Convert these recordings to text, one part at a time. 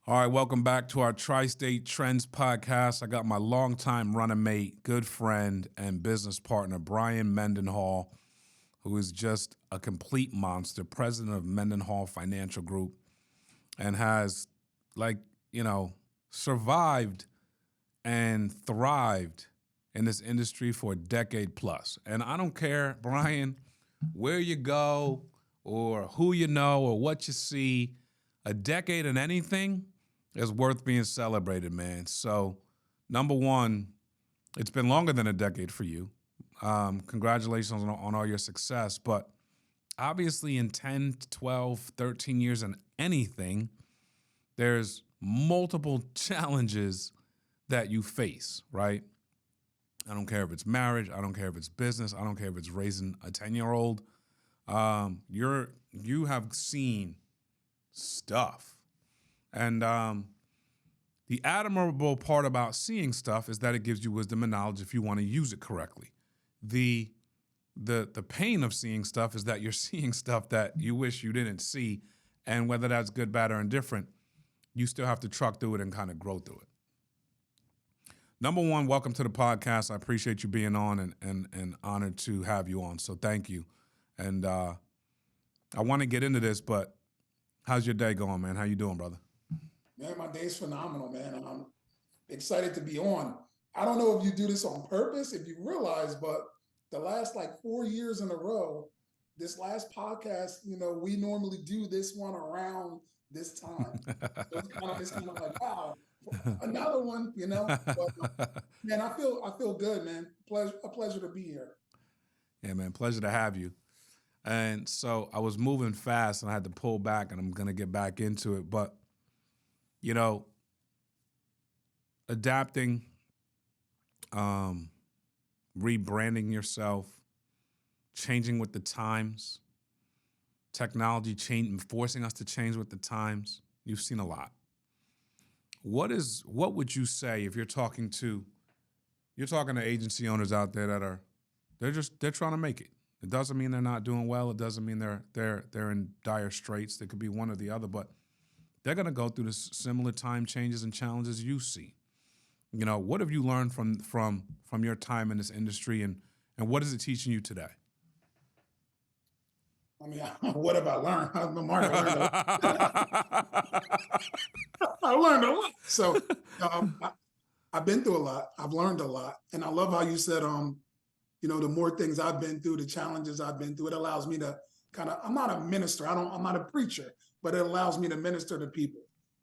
All right, welcome back to our Tri-State Trends podcast. I got my longtime running mate, good friend, and business partner, Bryan Mendenhall, who is just a complete monster, president of Mendenhall Financial Group, and has, survived and thrived in this industry for a decade plus. And I don't care, Bryan, where you go or who you know or what you see, a decade in anything is worth being celebrated, man. So, number one, it's been longer than a decade for you. Congratulations on all your success. But obviously in 10, 12, 13 years in anything, there's multiple challenges that you face, right? I don't care if it's marriage. I don't care if it's business. I don't care if it's raising a 10-year-old. You have seen stuff. And the admirable part about seeing stuff is that it gives you wisdom and knowledge if you want to use it correctly. The pain of seeing stuff is that you're seeing stuff that you wish you didn't see, and whether that's good, bad, or indifferent, you still have to truck through it and kind of grow through it. Number one, welcome to the podcast. I appreciate you being on and honored to have you on. So thank you. And I want to get into this, but how's your day going, man? How you doing, brother? Man, my day's phenomenal, man. I'm excited to be on. I don't know if you do this on purpose, if you realize, but the last 4 years in a row, this last podcast, we normally do this one around this time. So it's kind of like, wow, another one, But, man, I feel good, man. A pleasure to be here. Yeah, man, pleasure to have you. And so I was moving fast and I had to pull back, and I'm going to get back into it. But adapting, rebranding yourself, changing with the times, technology forcing us to change with the times. You've seen a lot. What would you say if you're talking to agency owners out there that they're trying to make it? It doesn't mean they're not doing well. It doesn't mean they're in dire straits. They could be one or the other, but they're going to go through the similar time changes and challenges you see. What have you learned from your time in this industry, and what is it teaching you today? I mean, what have I learned? I learned I learned a lot. So I've been through a lot. I've learned a lot. And I love how you said, the more things I've been through, the challenges I've been through, it allows me to I'm not a minister. I'm not a preacher, but it allows me to minister to people.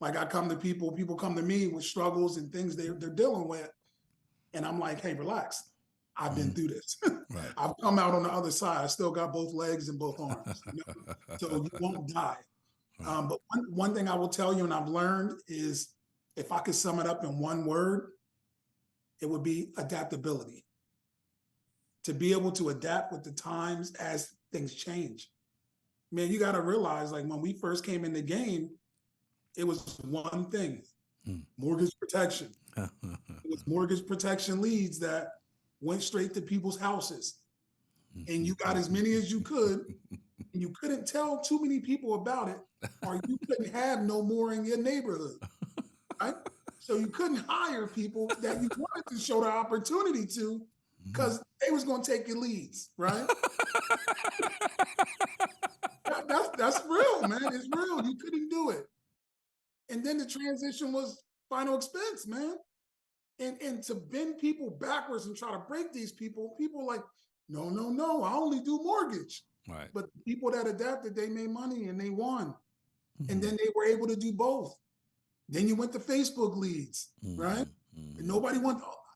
Like I come to people come to me with struggles and things they're dealing with. And I'm like, hey, relax. I've been through this. Right. I've come out on the other side. I still got both legs and both arms. So you won't die. Right. But one thing I will tell you and I've learned is if I could sum it up in one word, it would be adaptability. To be able to adapt with the times as things change. Man, you got to realize, when we first came in the game, it was one thing, mortgage protection. It was mortgage protection leads that went straight to people's houses. And you got as many as you could, and you couldn't tell too many people about it, or you couldn't have no more in your neighborhood, right? So you couldn't hire people that you wanted to show the opportunity to, because they was going to take your leads, right? That's real, man. It's real. You couldn't do it. And then the transition was final expense, man. And to bend people backwards and try to break these people like, no, I only do mortgage. Right. But the people that adapted, they made money and they won. And then they were able to do both. Then you went to Facebook leads, right? And nobody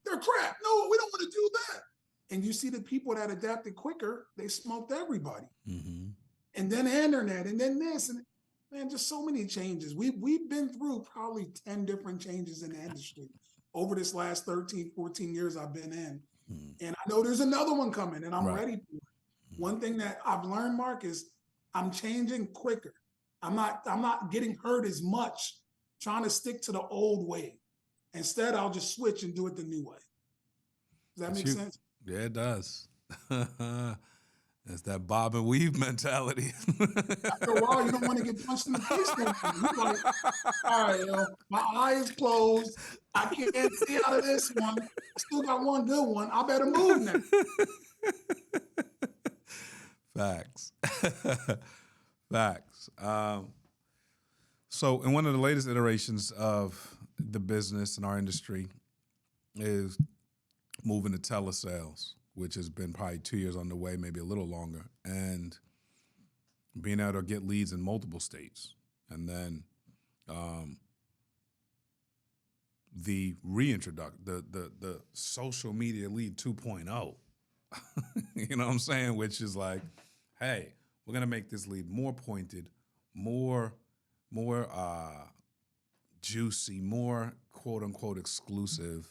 they're crap. No, we don't want to do that. And you see the people that adapted quicker, they smoked everybody. And then internet, and then this, and man, just so many changes. We've been through probably 10 different changes in the industry over this last 13, 14 years I've been in. And I know there's another one coming, and I'm ready for it. One thing that I've learned, Mark, is I'm changing quicker. I'm not getting hurt as much trying to stick to the old way. Instead, I'll just switch and do it the new way. Does that make sense? Yeah, it does. It's that bob and weave mentality. After a while, you don't want to get punched in the face no more. You're like, all right, my eye is closed. I can't see out of this one. I still got one good one. I better move now. Facts. Facts. So, in one of the latest iterations of the business in our industry is moving to telesales, which has been probably 2 years on the way, maybe a little longer, and being able to get leads in multiple states. And then the reintroduction, the social media lead 2.0, you know what I'm saying? Which is like, hey, we're gonna make this lead more pointed, more juicy, more quote unquote exclusive,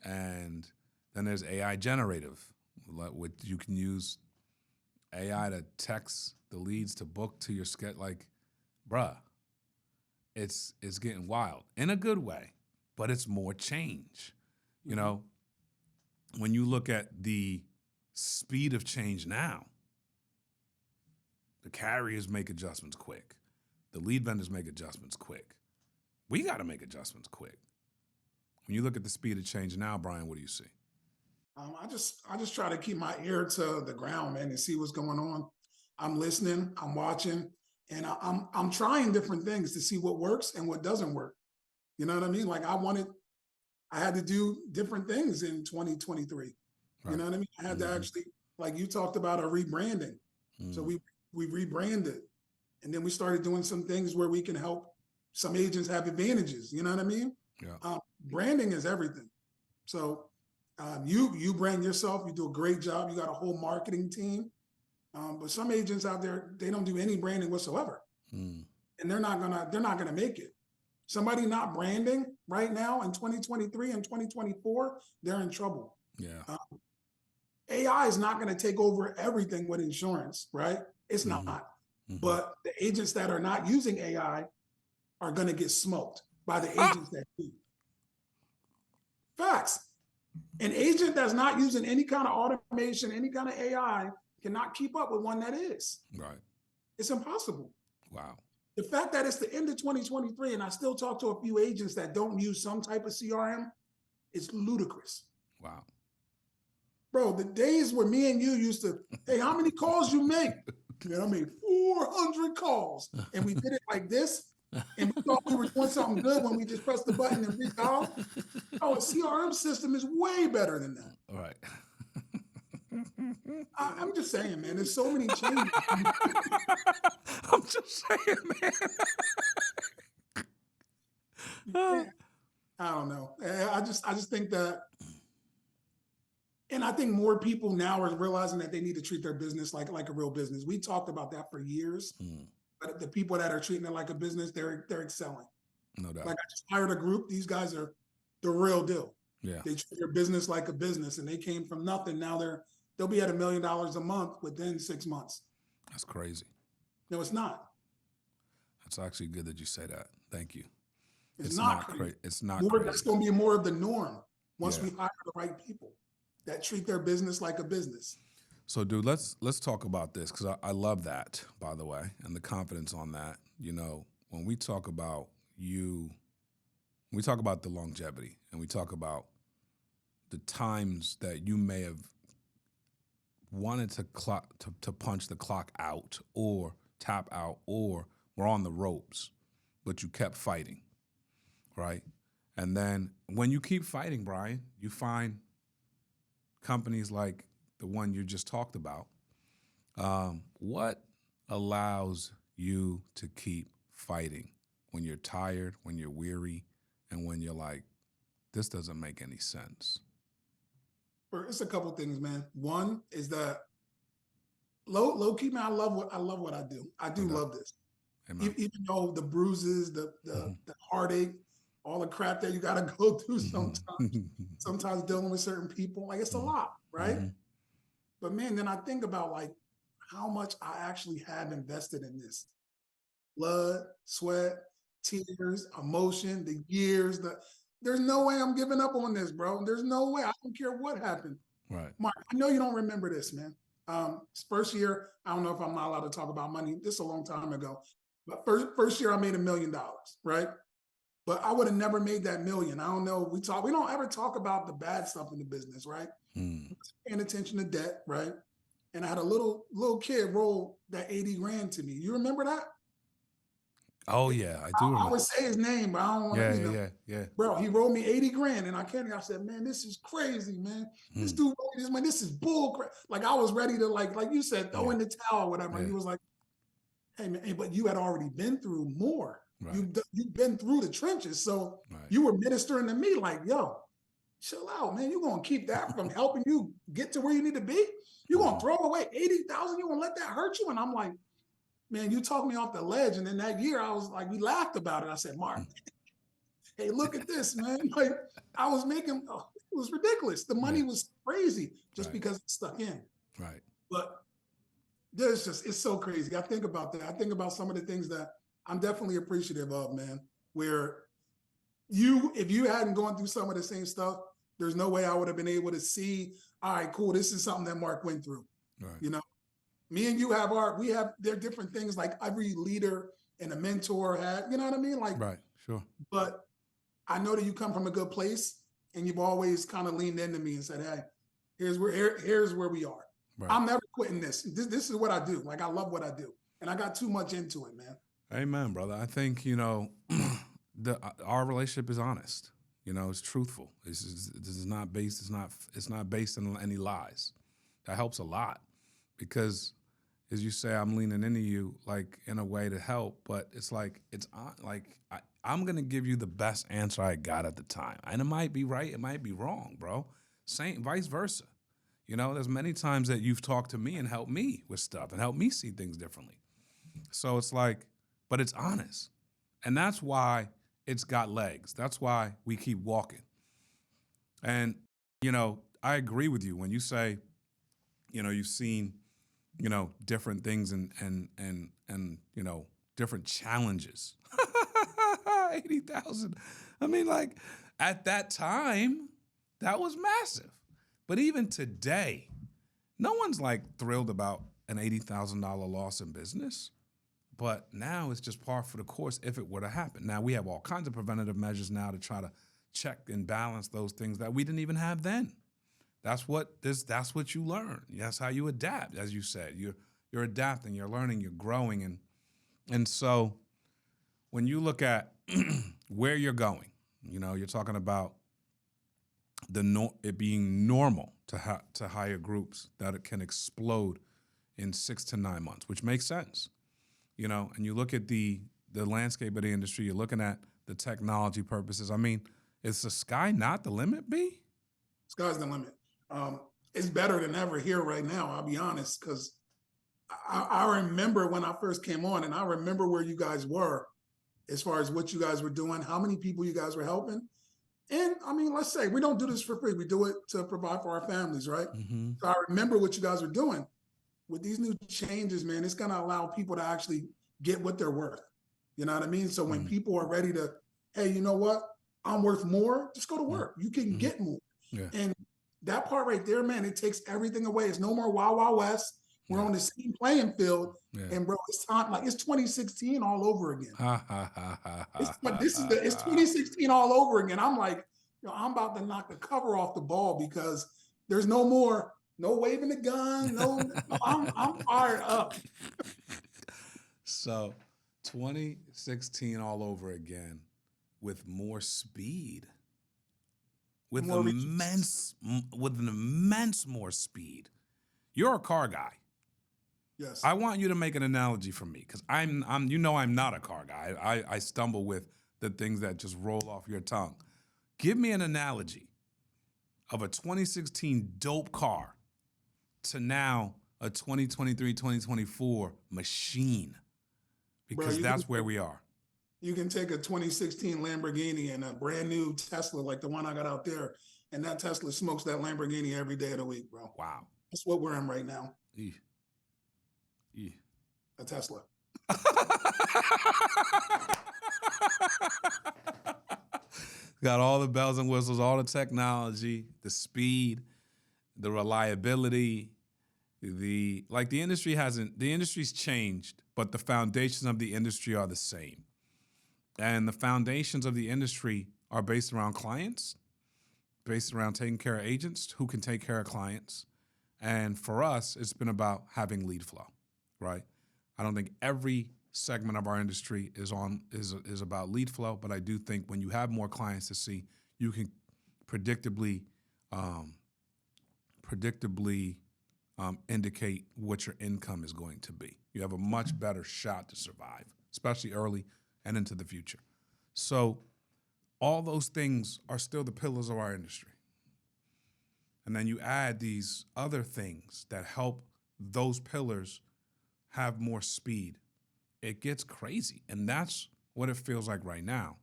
and then there's AI generative, which you can use AI to text the leads to book to your sketch. Like, bruh, it's getting wild in a good way, but it's more change. You know, when you look at the speed of change now, the carriers make adjustments quick. The lead vendors make adjustments quick. We got to make adjustments quick. When you look at the speed of change now, Bryan, what do you see? I just try to keep my ear to the ground, man, and see what's going on. I'm listening, I'm watching, and I'm trying different things to see what works and what doesn't work. You know what I mean? Like I had to do different things in 2023. Right. You know what I mean? I had to actually, like you talked about, a rebranding. So we rebranded, and then we started doing some things where we can help some agents have advantages. You know what I mean? Yeah. Branding is everything. So you brand yourself. You do a great job. You got a whole marketing team. But some agents out there, they don't do any branding whatsoever, and they're not gonna make it. Somebody not branding right now in 2023 and 2024, they're in trouble. Yeah. AI is not going to take over everything with insurance, right? It's not. But the agents that are not using AI are going to get smoked by the agents that do. Facts. An agent that's not using any kind of automation, any kind of AI, cannot keep up with one that is. Right. It's impossible. Wow. The fact that it's the end of 2023 and I still talk to a few agents that don't use some type of CRM, it's ludicrous. Wow. Bro, the days where me and you used to, hey, how many calls you make? Man, I made 400 calls. And we did it like this. And we thought we were doing something good when we just pressed the button and redial. Oh, a CRM system is way better than that. All right. I'm just saying, man, there's so many changes. I'm just saying, man. I don't know. I just think that, and I think more people now are realizing that they need to treat their business like a real business. We talked about that for years, but the people that are treating it like a business, they're excelling. No doubt. Like I just hired a group. These guys are the real deal. Yeah. They treat their business like a business, and they came from nothing. Now they'll be at $1 million a month within 6 months. That's crazy. No, it's not. That's actually good that you say that. Thank you. It's not crazy. It's not crazy. That's going to be more of the norm once we hire the right people that treat their business like a business. So, dude, let's talk about this, because I love that, by the way, and the confidence on that. You know, when we talk about we talk about the longevity, and we talk about the times that you may have wanted to punch the clock out or tap out or were on the ropes, but you kept fighting, right? And then when you keep fighting, Bryan, you find companies like the one you just talked about. What allows you to keep fighting when you're tired, when you're weary, and when you're like, this doesn't make any sense? It's a couple things, man. One is that low key, man, I love what I do. I do love this. Even though the bruises, the heartache, all the crap that you got to go through sometimes dealing with certain people, like it's a lot, right? But man, then I think about like how much I actually have invested in this. Blood, sweat, tears, emotion, the years, there's no way I'm giving up on this, bro. There's no way. I don't care what happened. Right. Mark, I know you don't remember this, man. First year, I don't know if I'm not allowed to talk about money. This is a long time ago, but first year I made $1 million, right? But I would have never made that million. I don't know. We don't ever talk about the bad stuff in the business, right? Mm. Paying attention to debt, right? And I had a little kid roll that 80 grand to me. You remember that? Oh yeah, I do I remember. would say his name, but I don't want to, Yeah, yeah, yeah. bro, he rolled me 80 grand and I can't, I said, man, this is crazy, man. This Mm. dude rolled me this, man, this is bull crap. Like I was ready to like you said, throw Yeah, in the towel or whatever. And yeah. he was like, hey man, hey, but you had already been through more. Right, You've been through the trenches. So right. you were ministering to me like, yo, chill out, man. You're gonna keep that from helping you get to where you need to be. You're gonna Mhm. throw away 80,000, you gonna let that hurt you? And I'm like, man, you talked me off the ledge. And then that year I was like, we laughed about it. I said, Mark, Mm. hey, look at this, man. Like I was making, it was ridiculous. The Yeah, money was crazy just right, because it stuck in. right. But it's so crazy. I think about that. I think about some of the things that I'm definitely appreciative of, man. Where if you hadn't gone through some of the same stuff, there's no way I would have been able to see, all right, cool, this is something that Mark went through. Right, You know, me and you there are different things like every leader and a mentor had, you know what I mean? Like, right. Sure. but I know that you come from a good place and you've always kind of leaned into me and said, hey, here's where we are. Right. I'm never quitting this. This is what I do. Like I love what I do. And I got too much into it, man. Amen, brother. I think our relationship is honest. It's truthful. This is not based. It's not based on any lies. That helps a lot because, as you say, I'm leaning into you like in a way to help. But it's like I'm gonna give you the best answer I got at the time, and it might be right. It might be wrong, bro. Same, vice versa. There's many times that you've talked to me and helped me with stuff and helped me see things differently. So it's like, but it's honest. And that's why it's got legs. That's why we keep walking. And, I agree with you when you say, you've seen, different things and different challenges. 80,000. I mean, like at that time, that was massive. But even today, no one's like thrilled about an $80,000 loss in business. But now it's just par for the course if it were to happen. Now we have all kinds of preventative measures now to try to check and balance those things that we didn't even have then. That's what you learn. That's how you adapt, as you said. You're adapting, you're learning, you're growing. And so when you look at where you're going, you're talking about it being normal to hire groups that it can explode in 6 to 9 months, which makes sense. And you look at the landscape of the industry, you're looking at the technology purposes. I mean, is the sky not the limit, B? Sky's the limit. It's better than ever here right now, I'll be honest, because I remember when I first came on and I remember where you guys were as far as what you guys were doing, how many people you guys were helping. And I mean, let's say we don't do this for free. We do it to provide for our families, right? Mm-hmm. So I remember what you guys were doing. With these new changes, man, it's going to allow people to actually get what they're worth. You know what I mean? So when people are ready to, hey, you know what? I'm worth more, just go to work. You can get more. Yeah. And that part right there, man, it takes everything away. It's no more Wild Wild West. We're on the same playing field. Yeah. And bro, it's time, like it's 2016 all over again. It's 2016 all over again. I'm like, I'm about to knock the cover off the ball because there's no more, no waving the gun, I'm fired up. So 2016 all over again with more speed. With More with an immense more speed. You're a car guy. Yes. I want you to make an analogy for me because I'm not a car guy. I stumble with the things that just roll off your tongue. Give me an analogy of a 2016 dope car to now a 2023, 2024 machine, because that's where we are. You can take a 2016 Lamborghini and a brand new Tesla like the one I got out there, and that Tesla smokes that Lamborghini every day of the week, bro. Wow. That's what we're in right now. Eeh. Eeh. A Tesla. Got all the bells and whistles, all the technology, the speed, the reliability, The industry's changed, but the foundations of the industry are the same. And the foundations of the industry are based around clients, based around taking care of agents who can take care of clients. And for us, it's been about having lead flow, right? I don't think every segment of our industry is about lead flow, but I do think when you have more clients to see, you can predictably um, predictably indicate what your income is going to be. You have a much better shot to survive, especially early and into the future. So all those things are still the pillars of our industry. And then you add these other things that help those pillars have more speed. It gets crazy. And that's what it feels like right now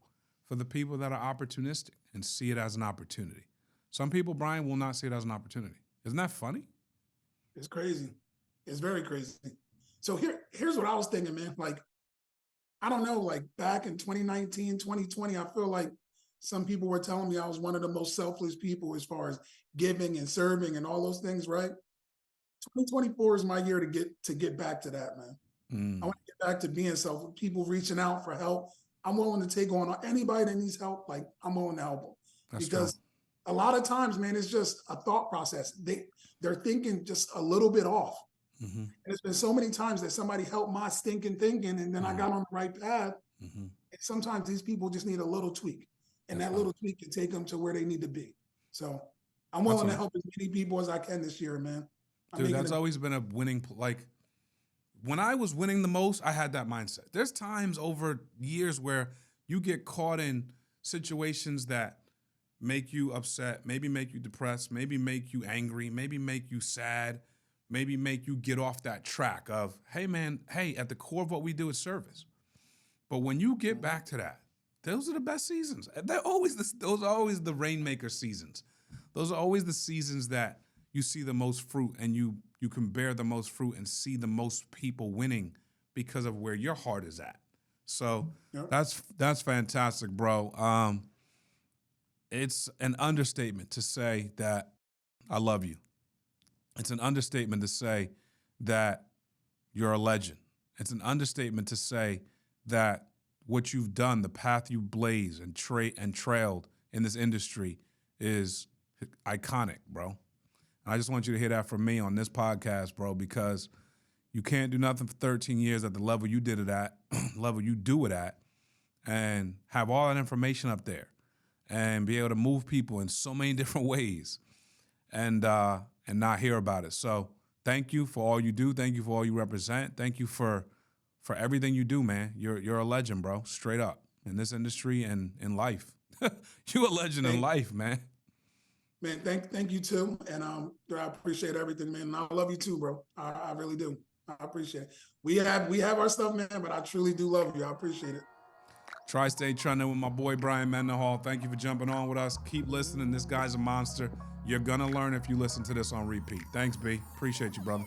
for the people that are opportunistic and see it as an opportunity. Some people, Bryan, will not see it as an opportunity. Isn't that funny? It's crazy. It's very crazy. So here's what I was thinking, man. Like, I don't know, like back in 2019, 2020, I feel like some people were telling me I was one of the most selfless people as far as giving and serving and all those things, right? 2024 is my year to get back to that, man. I want to get back to being selfless. People reaching out for help. I'm willing to take on anybody that needs help. Like, I'm willing to help them. That's Because true. a lot of times, man, it's just a thought process. They're thinking just a little bit off. Mm-hmm. And it's been so many times that somebody helped my stinking thinking, and then I got on the right path. Mm-hmm. And sometimes these people just need a little tweak, and That's that right. little tweak can take them to where they need to be. So I'm That's willing to right. help as many people as I can this year, man. Dude, that's always been a winning, like, when I was winning the most, I had that mindset. There's times over years where you get caught in situations that make you upset, maybe make you depressed, maybe make you angry, maybe make you sad, maybe make you get off that track of, hey man, hey, at the core of what we do is service. But when you get back to that, those are the best seasons. Those are always the rainmaker seasons. Those are always the seasons that you see the most fruit and you can bear the most fruit and see the most people winning because of where your heart is at. So that's fantastic, bro. It's an understatement to say that I love you. It's an understatement to say that you're a legend. It's an understatement to say that what you've done, the path you blaze and trailed in this industry is iconic, bro. And I just want you to hear that from me on this podcast, bro, because you can't do nothing for 13 years at the level you did it at, level you do it at, and have all that information up there and be able to move people in so many different ways and not hear about it. So thank you for all you do. Thank you for all you represent. Thank you for everything you do, man. You're a legend, bro. Straight up in this industry and in life. You're a legend in life, man. Man, thank you too, and I appreciate everything, man. And I love you too, bro. I really do. I appreciate it. We have our stuff, man, but I truly do love you. I appreciate it. Tri-State Trending with my boy Bryan Mendenhall. Thank you for jumping on with us. Keep listening. This guy's a monster. You're gonna learn if you listen to this on repeat. Thanks, B. Appreciate you, brother.